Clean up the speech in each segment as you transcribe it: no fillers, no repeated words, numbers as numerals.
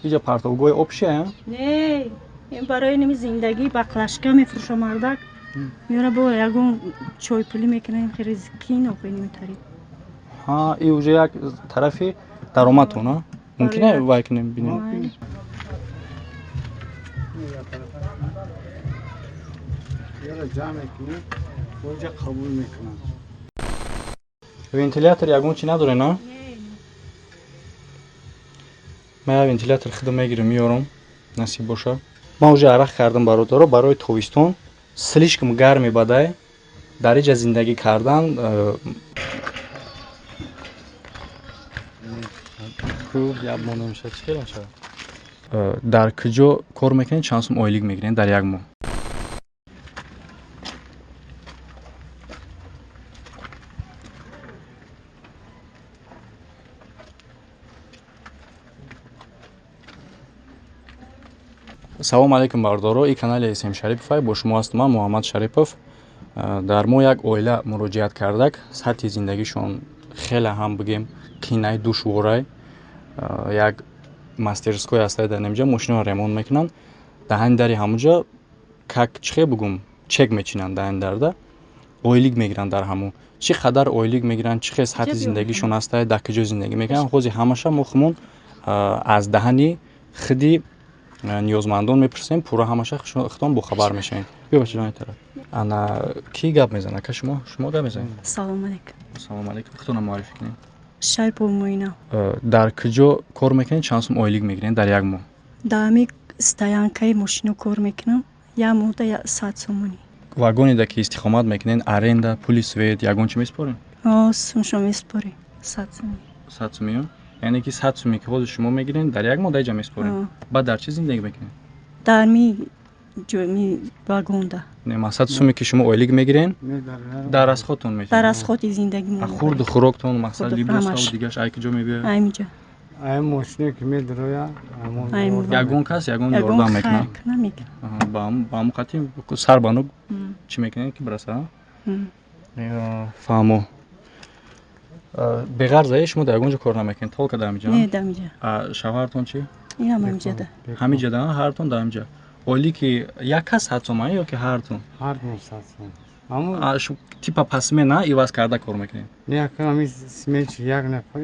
اینجا پرتابگاه آب چیه؟ نه این برای نمی زندگی با قلشکه میفروشه مردک میاره با یگون چای پلی میکنه خیلی زکی نوپی نمیتاری ها این уже یک طرفی درآمدتونه ممکنه وای کنیم ببینیم یارو جمع میکنه اونجا قبول میکنن ونتیلاتور یگون چی نداره نه من ونتیلاتور خودم میگیرم میارم نصیب باشه من уже عرق کردم برادرو برای تویستون слишком گرمی بده در اینجا زندگی کردن خوب یا نمیشه چی میشه در کجا کار میکنین چند سوم اویلیگ میگیرین در یک ماه салом алейкум бардоро ин канали Эсем Шарипов бо шумо ҳастам ман Муҳаммад Шарипов дар мо як оила муроҷиат кардак сатҳи зиндагишон хеле ҳам бигем қинай душворай як мастерской ҳастаи дар инҷа мошинаро ремонт мекунанд дар ҳамин дари ҳамунҷа как чихе бугум чек мечинанд дар ин дарда оилик мегиранд дар ҳамун чӣ қадар оилик мегиранд чӣ хел сатҳи зиндагишон ҳастаи дар куҷо зиндагӣ мекунанд ҳози ҳамаша мо хумон аз даҳани худи ниёзмандон мепурсем пурра ҳамаша худтон бохабар мешавем бибача ҷони тараф ана ки гап мезанад ака шумо гап мезанед салом алейкум салом алейкум худтонро муаррифӣ кунед Шарипов Муина дар куҷо кор мекунед чанд сум оилик мегиред дар як моҳ дар ами стоянкаи мошино кор мекунам як моҳда 100 сомонӣ вагонида ки истиқомат мекунед аренда пули свет ягон чӣ месупоред сумшо месупорӣ 100 сомонӣ 100 сум яъне ки 100 суме ки ҳозир шумо мегиред дар як моҳ даҷа месупоред баъд дар чӣ зиндагӣ мекунед дар ми вагонда не мақсад суме ки шумо оилик мегиред дар расходтон метавонед дар расходи зиндагӣ хурду хӯроктон мақсад либосу дигараш ай куҷо мебиёед аймиҷа ай мошине ки медроя ягон кас ягон ёрдам мекунад ба ҳамун қатӣ сар бану чӣ мекунед ки бараса фаҳмо беғарзае шумо дар ягон ҷо кор намекунед толка дар ҳамиҷа не дар ҳамиҷа шавҳартон чӣ инам ҳамиҷада ҳамиҷада ҳартон дар ҳамиҷа оилики як кас 100 сом ё ки ҳартон ҳартон 100 сом ҳамун типа пасмена иваз карда кор мекунед як ҳами смеч як нафар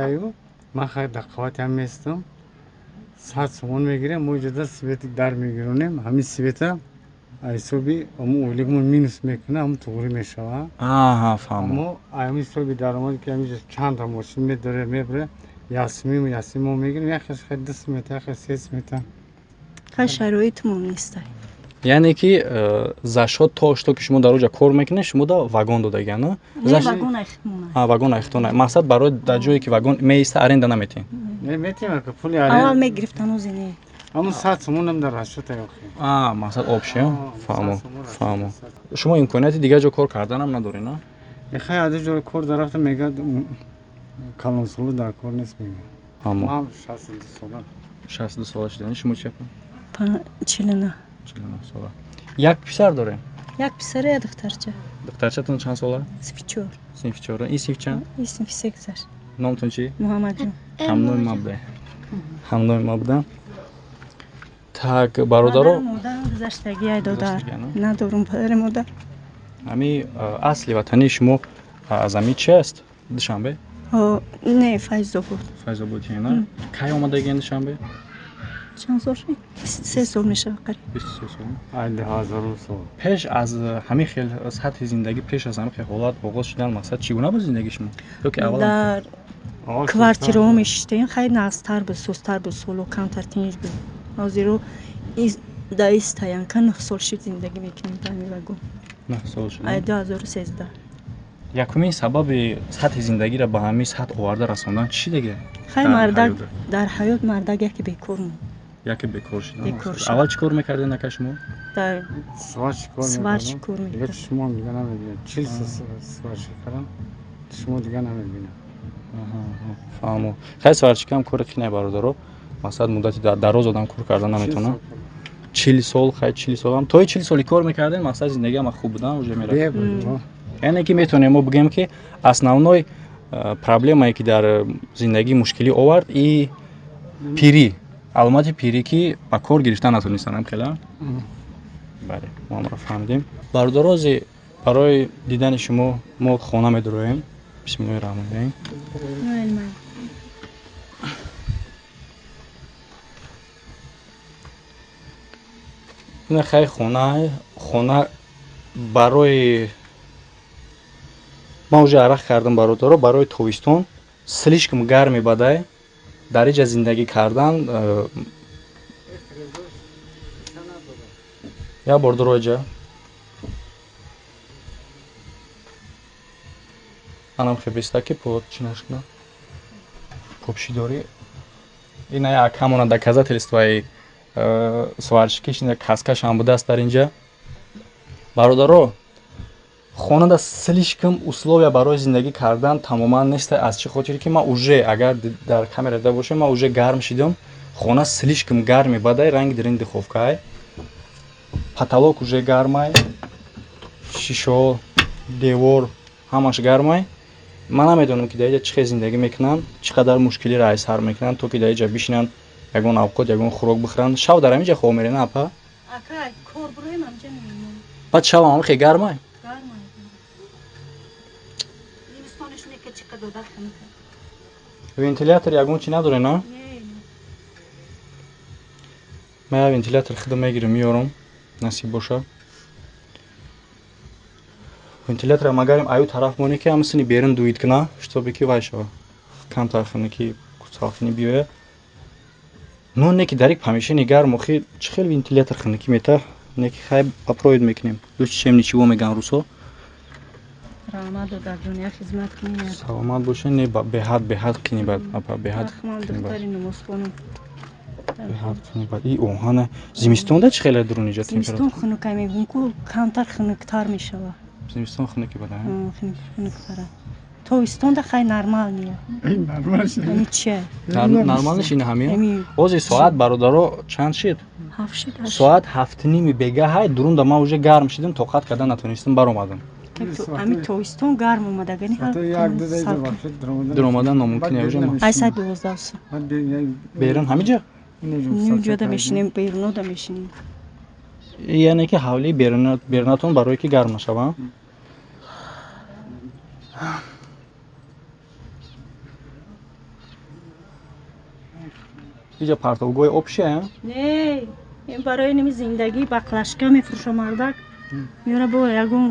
яю ман хай дар қавати ҳам местам 100 сомон мегирем мо ҷода свети дар мегиронем ҳамин света ҳисоби ҳамун оилигмон минус мекуна ҳамун туғри мешава фаҳмо мо ҳамин ҳисоби даромади ки ҳамин чанда мошин медоре мебуре ясми мо мегирем яхеш хай 2 смета яхеш 3 смета хай шароитмон нестай яъне ки зашод то что ки шумо дар оҷа кор мекунед шумо да вагон додаган не вагон айхтмона вагон айхтона мақсад барои дар ҷое ки вагон меиста аренда наметин не метима ки пули аввал мегирифтан озине ҳамун 100 сомонам дар расчёта ёхи мақсад обши фаҳмо шумо имконияти дигар ҷо кор карданам надоред на хай аде ҷо кор дарафта мегӯяд калонсолу дар кор нест мегӯяд ман 62 сола 62 сола шудаед шумо чӣ 49 сола як писар доред як писар я духтарча духтарчатон чанд сола синфи 4 синфи 4 ин синфи чанд ин синфи 8 номтон чӣ муҳаммадҷон ҳамнои ма буда так бародаро модарам гузаштагӣ айдода надорум падари модар ҳами асли ватани шумо аз ами чи аст душанбе не файзободӣ на кай омадагиен душанбе чанд сол шуд 3 сол мешава қариб 23 сол айли ҳазору сол пеш аз ҳамин хел сатҳи зиндагӣ пеш аз ҳамин хел ҳолат оғоз шудан мақсад чӣ гуна буд зиндагии шумо ёки аввал дар квартираҳо мешиштем хай нағзтар буд сустар буд соло камтар тинҷ буд ҳозиро дар ин стоянка 9 сол шуд зиндагӣ мекунем дар ин вагон 9 сол шуд 2013 якумин сабаби сатҳи зиндагиро ба ҳамин сатҳ оварда расондан чӣ дегар хай мардак дар ҳаёт мардак яке бекор муд яке бекор шуд аввал чӣ кор мекардед ака шумо дар сварч кор мекардем шумо дига намебинед 40 сварч кардам шумо дига намебинед фаҳмо хай сварчикам кори қинай бародаро мақсад муддати дароз одам кор кардан наметавонад 40 сол хай 40 солам тои 40 соли кор мекардем мақсад зиндагиам хуб будан уже мерафт яъне ки метавонем мо бигем ки основной проблемае ки дар зиндагӣ мушкилӣ овард и пирӣ علامت پیری که با کار گرفتن نتونستن خیلی. بله ما هم را فهمیدیم. باردارازی برای دیدن شما ما خانه می‌درویم. بسم الله الرحمن الرحیم. این خیلی خانه برای ما уже عرق کردم برادرها برای تویستون слишком گرمی بده در اینجا زندگی کردن یا باردارو اینجا анам хебистаки под чинашна попшидори ина як ҳамона доказательствои сварчики шинда каскаш ҳам будааст дар инҷа бародаро хонада слишком условия барои зиндагӣ кардан тамоман нест аз чи хотире ки ман уже агар дар камера дида бошем ман уже гарм шидам хона слишком гарми бадай ранги дирин духовкай потолок уже гармай шишо девор ҳамаш гармай ман намедонам ки дар инҷа чӣ хел зиндагӣ мекунанд чӣ қадар мушкилиро аз сар мекунанд то ки дар инҷа бишинанд ягон авқот ягон хӯрок бихӯранд шав дар ҳаминҷа хоб мерен апа баъд шав ҳам хеле гармай вентилятор ягон чӣ надорен а ман як вентилятор худо мегирам меёрам насиб боша вентилятор магарим аю тараф моне ки ҳамасини берун дуид куна штобе ки вай шава камтар хӯне ки салқини биёя ну неки дарик помещение гарм охи чӣ хел вентилятор хӯне ки мета неки хай попробуем мекунем душем ничего меган русо саломат боша не беҳад қинибад апа беҳад қинибад и оҳана зимистонда чӣ хеле дурун иҷо зимистон хунукай мегӯн ку камтар хунуктар мешава зимистон хунуки бада хунуктара тобистонда хай нормал ния нормалниш ин ҳамия ози соат бародаро чанд шид соат 7:30 бега ҳай дурунда ман уже гарм шидам тоқат кардан натонистам баромадам ами тобистон гарм омадагани дуромадан номумкин е уже ай саат 12 берун ҳамиҷа нимҷода мешинем берунода мешинем яъне ки ҳавли берунатон барое ки гарм нашаванд иҷа партовгоҳи об шия не ин барои ними зиндагӣ баклашка мефурӯша мардак меёра бо ягон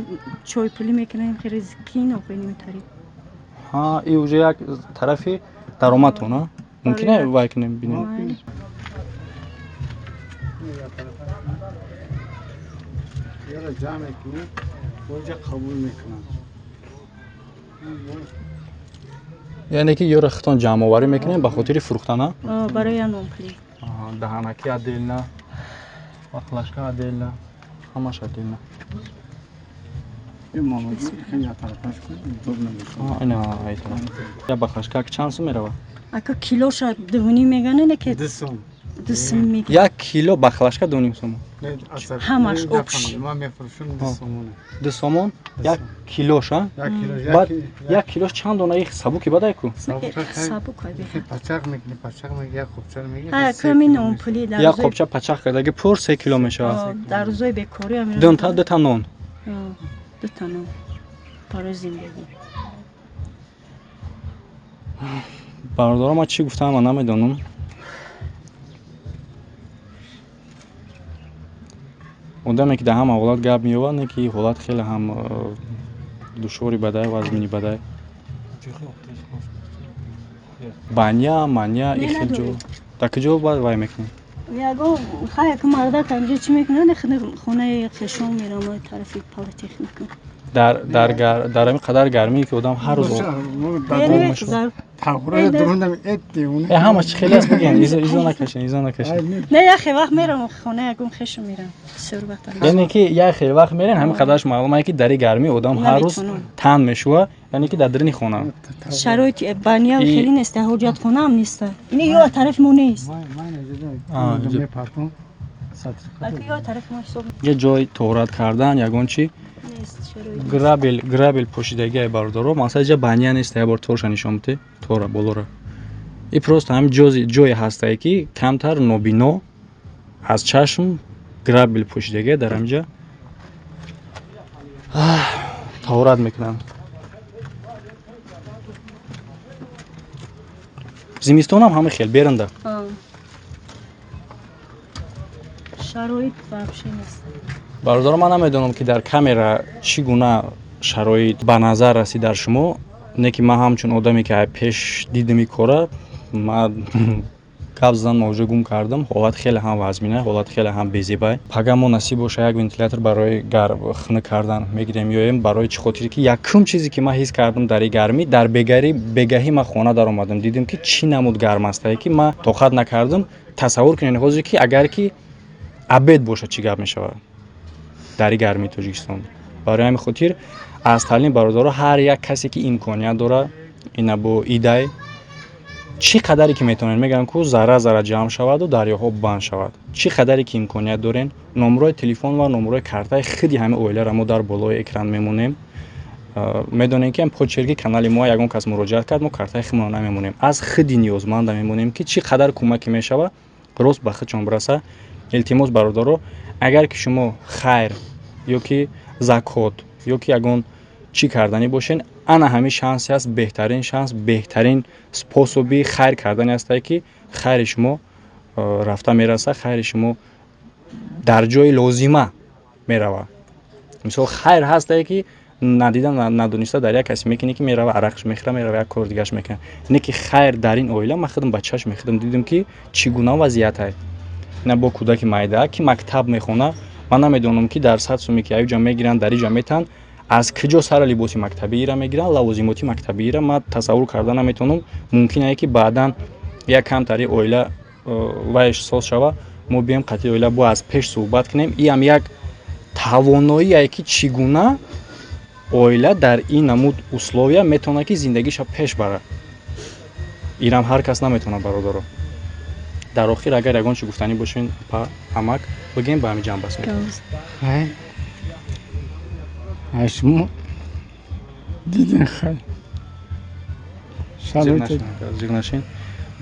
чойпулӣ мекунем хеле кин оқи нимитари ҳа и уже як тарафи даромадтон а мумкин е вай кунем бинем яра ҷамъ мекунем оҷа қабул мекунам яъне ки ёра хитон ҷамъоварӣ мекунем ба хотири фурӯхтана барои номпулӣ даҳанаки отдельно баклашка отдельно ҳамаш отдельно я баклашка чанд сум меравад ака килоша 2.5 меганане ки 2 сум мекунад 1 кило баклашка 2.5 сум ҳамаш обш ман мефурӯшам 2 сомоне 2 сомон 1 килоша баъд 1 килош чанд донаи сабуки бадай ку сабукай пачақ мекунӣ пачақ меги як қопча меги ками номпулӣ дар як қопча пачақ кардаги пур 3 кило мешавад дар рӯзои бекорӣ дута нон дута нон барои зиндагӣ бародарам ман чӣ гуфтаам ман намедонам одаме ки дар ҳама ҳолат гап меёвад не ки ҳолат хеле ҳам душвори бадай вазмини бадай баня маня и хел ҷо дар куҷо вай мекунем ягон хай ки мардак анҷо чӣ мекунад хонаи хешон мерам тарафи политехника дар ҳамин қадар гармие ки одам ҳар рӯз ҳама чӣ хеле аст бигӯен изо накашен не яхе вақт мерам хона ягон хешон мерам яъне ки як хеле вақт мерен ҳамин қадараш маълуме ки дари гармӣ одам ҳар рӯз тан мешува яъне ки дар дарини хона шароити баня хеле нест ҳоҷатхона ҳам нест ин ё тарафи мо нест як ҷои тоҳурат кардан ягон чӣ грабел пошидагии бародаро масалан ҷа баня нест як бор торша нишон бите тора болора این پروست هم جوی هسته که کمتر نوبینو از چشم گرابل پوشیدگی در اینجا تورات میکنم. زمستون هم همه خیلی برنده. شرایط بخشی نیست. برادر من نمیدونم که در کامera چگونه شرایط به نظر رسید در شما. نه که من همچون آدمی که پیش دیدم کاره من گپ زدن موضوع گم کردم. حالت خیلی هم وزمینه، حالت خیلی هم بی‌زیبا. پگه ما نصیب باشه یک ونتیلاتور برای خنک کردن میگیریم یا برای چه خاطری که یکم چیزی که من حس کردم در گرمی در بگاهی من خانه در اومدم دیدم که چی نمود گرم است که من طاقت نکردم. تصور کنین حاضر که اگر که ابد باشه چی گپ میشه در گرمی تاجیکستان. برای همین خاطر از تعلیم برادرها هر یک کسی که امکانیت داره اینا با ایده چی قدری که میتونن میگن که ذره جمع شود و دریاها بند شود. چی قدری که امکانیت دارین نمره تلفن و نمره کارت خودی همه اویله را ما در بالای اکران میمونیم. میدونین که پادچرگی کانال ما یگان کس مراجعه کرد ما کارت خودمون نمیمونیم. از خودی نیازمند میمونیم که چی قدر کمک میشود راست به خودشون برسه. التماس برادرها اگر که شما خیر یا که زکات یا که یگان چی کردنی باشین انا همه شانسی است بهترین شانس بهترین اسپوسوبی خیر کردن است که خیر شما رفته میرسه خیر شما در جای لازمه میروه. مثلا خیر هست که ندیدن ندونسته در یک کسی میکنه که میروه عرقش میخره میروه یک کار دیگه‌اش میکنه. نه که خیر در این اویله من خودم بچه‌اش میخدم دیدم که چگونه وضعیت است. نه با کودک مایده که مکتب میخونه من نمیدونم که درصد سومی که ایجا میگیرن در اینجا میتن از کجا سر لباس مکتبی را میگیرن لوازماتی مکتبی را من تصور کردن نمیتونم. ممکنه که بعداً یک کم تری اویله وایش ساز شوه ما بیایم قطعی اویله با از پیش صحبت کنیم. این هم یک توانایی که چگونه اویله در این نمود اسلوبیا میتونه که زندگیش پیش بره. اینم هر کس نمیتونه برادر. در آخر اگر یگان چی گفتنی باشین پا امک بگیم با همین جنب بس میکنم. شما دیدین خیلی زیگ نشین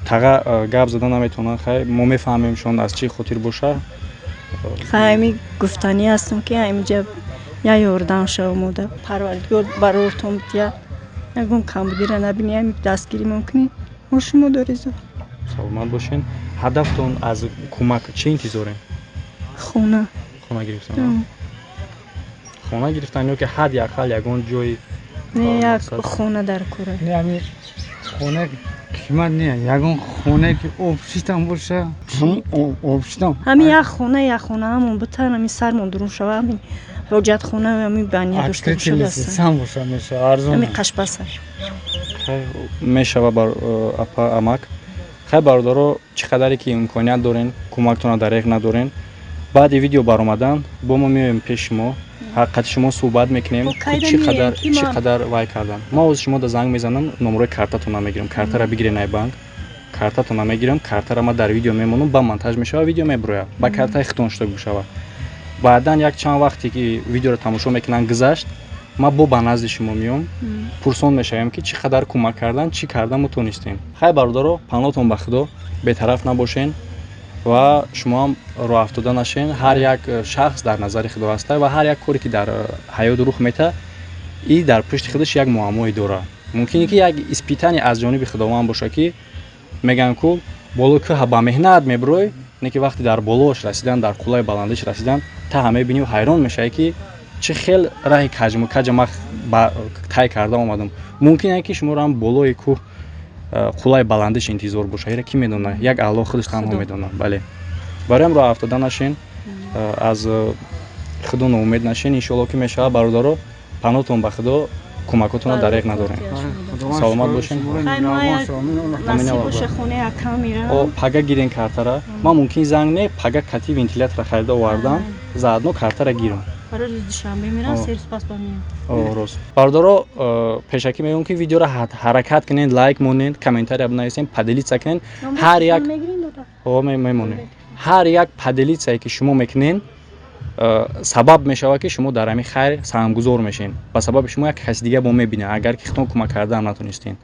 تاگه گپ زدن نمیتونن خیلی ما میفهمیم شون از چی خاطر باشه. خیلی گفتنی هستم که اینجا یا یاردم شوموده پروردگار براتون بده یگان کمبودی را نبینیم دستگیری ممکنه ما شما دارید. سلامت باشین. هدفتون از کمک چی انتظارین؟ خونه گرفتن. خونه گرفتن یا که حد اقل یگان جای نه یک خونه در کوره نه امیر خونه قیمت نه یگان خونه که آبشیتم باشه آبشیتم همین یک خونه همون بتن همین سرمون درون شوه همین روجت خونه همین بنیه داشته باشه بسته هم باشه میشه ارزون همین قش بسه میشه بر اپا امک. خیلی برادرها چقدری که امکانیت دارین کمکتون دریغ ندارین بعد ویدیو برآمدن با ما میایم پیش شما حقیقت شما صحبت میکنیم چقدر وای کردن. ما از شما زنگ میزنم نمره کارتتون رو میگیرم کارت را بگیرین ای بانک کارتتون رو میگیرم کارت را ما در ویدیو میمونم با مونتاژ میشه ویدیو میبروه با کارت ختون شده بشه. بعدا یک چند وقتی که ویدیو رو تماشا میکنن گذشت ما با نزد شما میام پرسون میشیم که چقدر کمک کردن چی کردن ما تونستیم. خیلی برادرها پناهتون به خدا بی‌طرف نباشین و شما هم راه افتاده نشین. هر یک شخص در نظر خدا هسته و هر یک کاری که در حیات رخ میده این در پشت خودش یک معمایی داره. ممکنه که یک اسپیتانی از جانب خداوند باشه که میگن که بالا که با مهنت میبروی نه که وقتی در بالاش رسیدن در قلای بلندش رسیدن تا همه بینی و حیران میشه که چه خیلی راه کج ما طی کرده اومدم. ممکنه که شما رو هم بالای کوه قلای بلندش انتظار باشه هر کی میدونه یک الله خودش تنها میدونه. بله برای هم راه افتاده نشین از خدا امید نشین ان شاء الله که میشه برادرها پناهتون به خدا کمکاتون دریغ ندارین. سلامت باشین. نصیب باشه خونه یکم میرم او پگه گیرین کارت را ما ممکن زنگ نه پگه کتی ونتیلاتور خریده آوردم زدنو کارت را گیرم برای روز دوشنبه میرم سرویس پاس با میام. درست برادرها پیشکی میگم که ویدیو را حرکت کنین لایک مونین کامنتاری ابنایسین پدلیت کنین هر یک میمونین هر یک پدلیت که شما میکنین سبب میشه که شما در همین خیر سهمگذار میشین و سبب شما یک کس دیگه با میبینه اگر که خودتون کمک کرده هم نتونستین.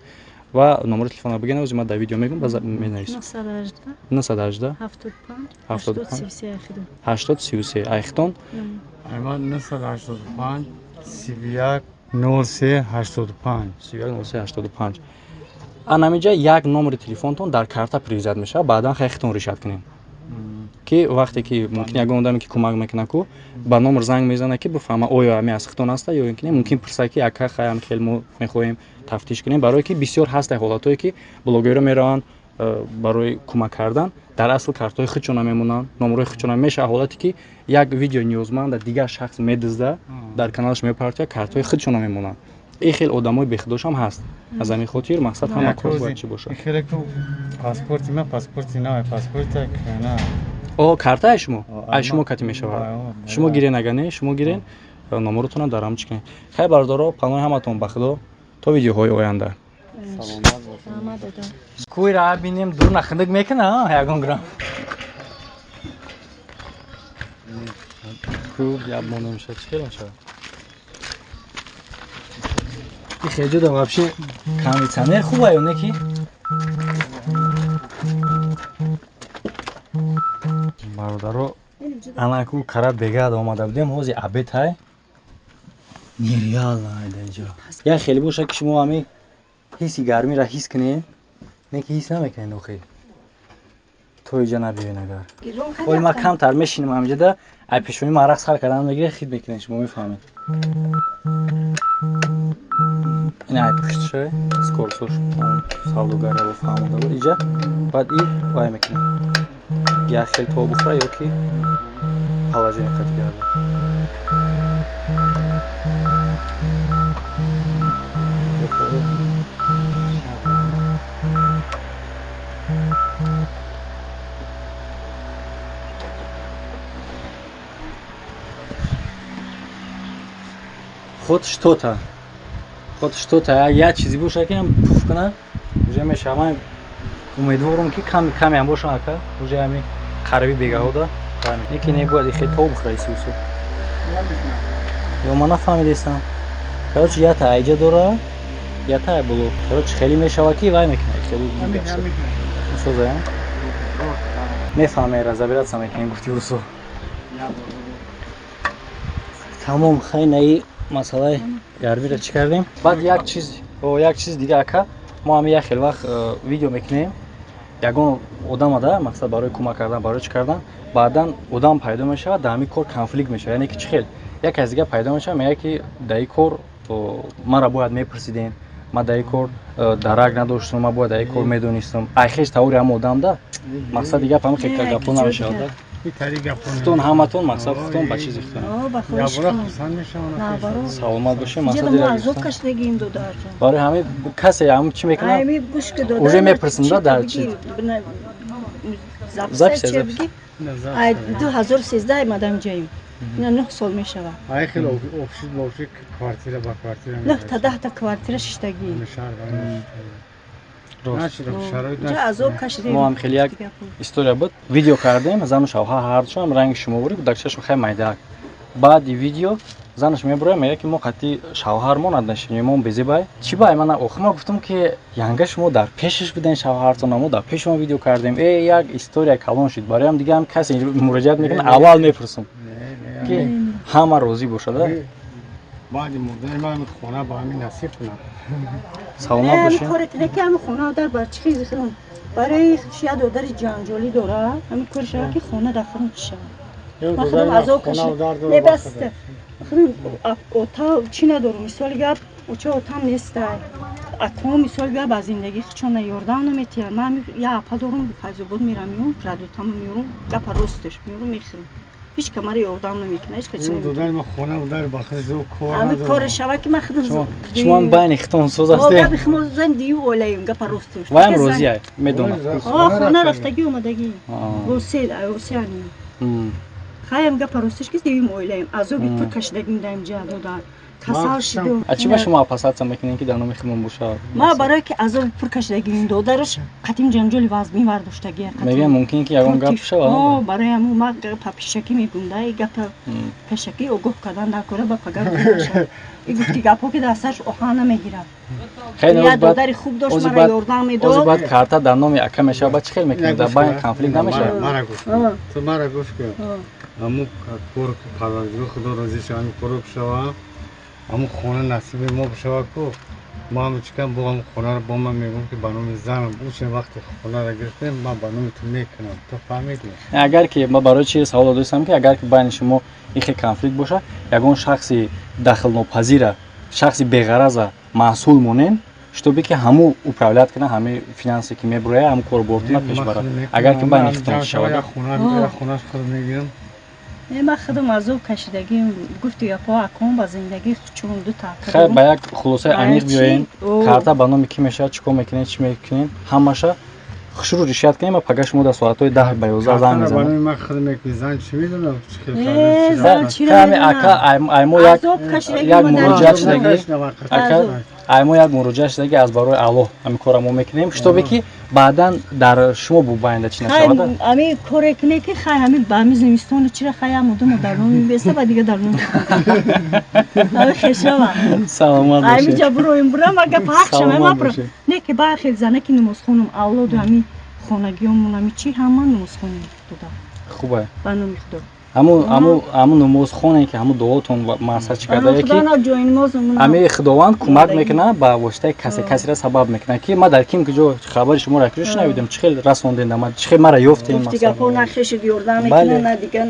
ва номери телефона бигин ози ма дар видео мегум баъд менависам 918 75 80 айхтон Айман 985 31 03 85 31 03 85 анамиҷа як номери телефонтон дар карта привизат мешавад баъдан хайхтон ришад кунем ки вақте ки мумкин ягон одаме ки кӯмак мекунад ку ба номер занг мезанад ки бифаҳма оё ами аз хитон аста ё ин ки не мумкин пурсад ки ака хаям хел мо мехоҳем тафтиш кунем барое ки бисёр ҳастанд ҳолатое ки блогерро мераванд барои кӯмак кардан дар асл картҳои худшона мемонанд номерҳои худшона мешавад ҳолате ки як видео ниёзманда дигар шахс медизда дар каналаш мепартия картҳои худшона мемонанд ин хел одамои бехудошам ҳаст аз ҳамин хотир мақсад ҳама кор бояд чӣ бошад паспорти ман паспорти навай паспорта кана о картаи шумо ай шумо кати мешавад шумо гирен агар не шумо гирен номеротонам дарам чӣ кунед хай бардоро панои ҳаматон ба худо то видеоҳои оянда кӯйра бинем дур нахындик мекуна ягон грам кӯ ябмо намешад чӣ хел мешавад ин хеҷуда вообще кондитсионер хуба ё не ки бародаро анаку кара бегад омада будем ҳози абед ҳай нереально айда инҷо як хеле бошад ки шумо ҳами ҳисси гармиро ҳис кунед не ки ҳис намекунед охир то иҷа набиёед агар оли ма камтар мешинам ҳамҷада ай пешони ма рақс хар кардан мегире хид мекунед шумо мефаҳмед ин ай пуштшай скорсош савдогариро фаҳмода буд иҷа баъд ин вай мекунем як хел то бухӯра ё ки ҳалажени қати гарда ход что-то як чизи бошад ки ҳам пуф кунад уже мешавад ман умедворам ки каме ҳам бошам ака уже ҳами қараби бегаҳода не ки небояд ихе то бухӯра исусу ё ма нафаҳмидестам короче ята айҷа дора ята ай було короче хеле мешавад ки вай мекунад хеле мисозаям мефаҳме разабиратса мекунем гуфти русо тамом хайнаи масъалаи гармиро чӣ кардем баъд як чиз дига ака мо ҳами як хел вақт видео мекунем ягон одам ада мақсад барои кӯмак кардан барои чӣ кардан баъдан одам пайдо мешавад дар ҳамин кор конфликт мешавад яъне ки чӣ хел яке аз дига пайдо мешавад мегӯяд ки дар ин кор маро бояд мепурсидем ман дар ин кор дарак надоштам ман бояд дар ин кор медонистам айхеш тавори ҳама одам да мақсади гап ҳама хел гапо намешавад хутон ҳаматон мақсад хутон ба чизи хутон саломат бошем барои ҳамин касе ҳам чӣ мекунад уже мепурсим да дар чи записи 2013 мадам ҷаем ина 9 сол мешавад ай хел офшит боши квартира ба квартира 9 та 10 та квартира шиштагӣ мо ҳам хеле як история буд видео кардем зану шавҳар ҳардушам ранги шумовурӣ дакчашон хай майдак баъди видео занаш мебурад мегӯяд ки мо қатъи шавҳар мо наднашинем мо безебай чӣ бай мана охир ма гуфтам ки янга шумо дар пешаш будем шавҳартон мо дар пеш шумо видео кардем як история калон шуд бароям дига ҳам касе муроҷиат мекунад аввал мепурсам ки ҳама розӣ бошада баъди мурдани ман хона ба ҳамин насиб кунад саломат бошед ҳамин хона дар бар чӣ хизи хирам барои шояд додари ҷанҷолӣ дора ҳамин кори шавад ки хона дар хирам чӣ шавад небаста ота чӣ надору мисоли гап оча отам нестай аком мисоли гап аз зиндагӣ хичона ёрдан наметиҳад ман я апа дорум файзобод мерам ё радотам меёрум гапа ростеш меёрум мехирам ҳеч ка маро ёрдан намекунад ҳеч качи додани ма хона удар ба хизу кор ҳамин кори шава ки ма худам шумо ҳам байни хитон соз ҳастед габи химозан дию олаем гапа ростеш ваям розия медонам хона рафтагӣ омадагӣ восеани хаям гапа ростеш ки дивим оилаем азоби пур кашидагим даим ҷа додар کسال شده. چی به شما پسات میکنین که در نام خودمون باشه؟ ما برای که عذاب پر کشیدگی این دادرش قدیم جنجالی وزمی ورداشتگی. میگم ممکن که یگان گپ شود. برای همون ما پیشکی میگونده گپ پیشکی او گفت کردن نکنه با پگاه میشه. این گفتی گپو که دستش اوخان نمیگیره. خیلی یا دادری خوب داشت مرا یاردم میداد. اوزی بعد کارتا در نام اکا میشه با چیکار میکنه؟ در باین کانفلیکت نمیشه. مرا گوش تو مرا گوش کن. همون کور پروردگار خدا راضی شه همین کورو بشوا همون خونه نصیب ما بشوا کو ما هم چیکم با هم خونه رو با من میگم که بانوم زنم بوچه وقتی خونه رو گرفتم ما بانوم تو میکنم تو فهمیدی اگر که ما برای چی سوال داشتم که اگر که بین شما این کانفلیکت باشه یگان شخصی داخل ناپذیره شخصی بی‌غرض مسئول مونن شتوبی که همو управлять کنه همه فینانسی که میبره همو کوربورتنا پیش بره اگر که بین اختلاف شود خونه‌اش خود میگیرم ما خودم عذاب کشیدگی گفتی یا پا اکون با زندگی چون دو تا خیر با یک خلاصه عمیق بیاین کارتا با نام کی میشه چیکار میکنین چی میکنین همشه شروع ریشت کنیم پگاه شما در ساعت‌های 10 به 11 زنگ میزنم من خودم میگم چی میدونم چی همین اکا ایمو یک مراجعه شدگی اکا ایمو یک مراجعه شدگی از برای الله همین کارمو میکنیم شتوبی که بعداً در شما بو باینده چی نشود همین کاری کنه که خیر همین با میز زمستون چرا خیر مودم در نون میبسته بعد دیگه در نون همین خشوا سلامت باشید همین جبرو این برام اگه پاک شما ما برو نه که با خیلی زنه که نماز خونم الله دو همین خونگیامون همین چی همه نماز خونیم خدا خوبه بانو میخدا همون نماز خونه که همون دعاتون و معصر چی کرده یکی همه خداوند کمک میکنه با واسطه کسی را سبب میکنه که ما در کیم که جو خبر شما را کروش نمیدیم چه خیلی رسوندین ما چه خیلی مرا یافتین مثلا دیگه پو نخش دیوردن میکنه نه دیگه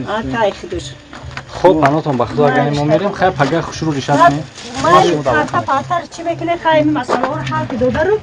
آتا خودش خب پناتون بخدا اگر ما میریم خیر پگاه شروع ریشت کنیم ما کارتا پاتر چی میکنه خیر مسئله رو حل داده رو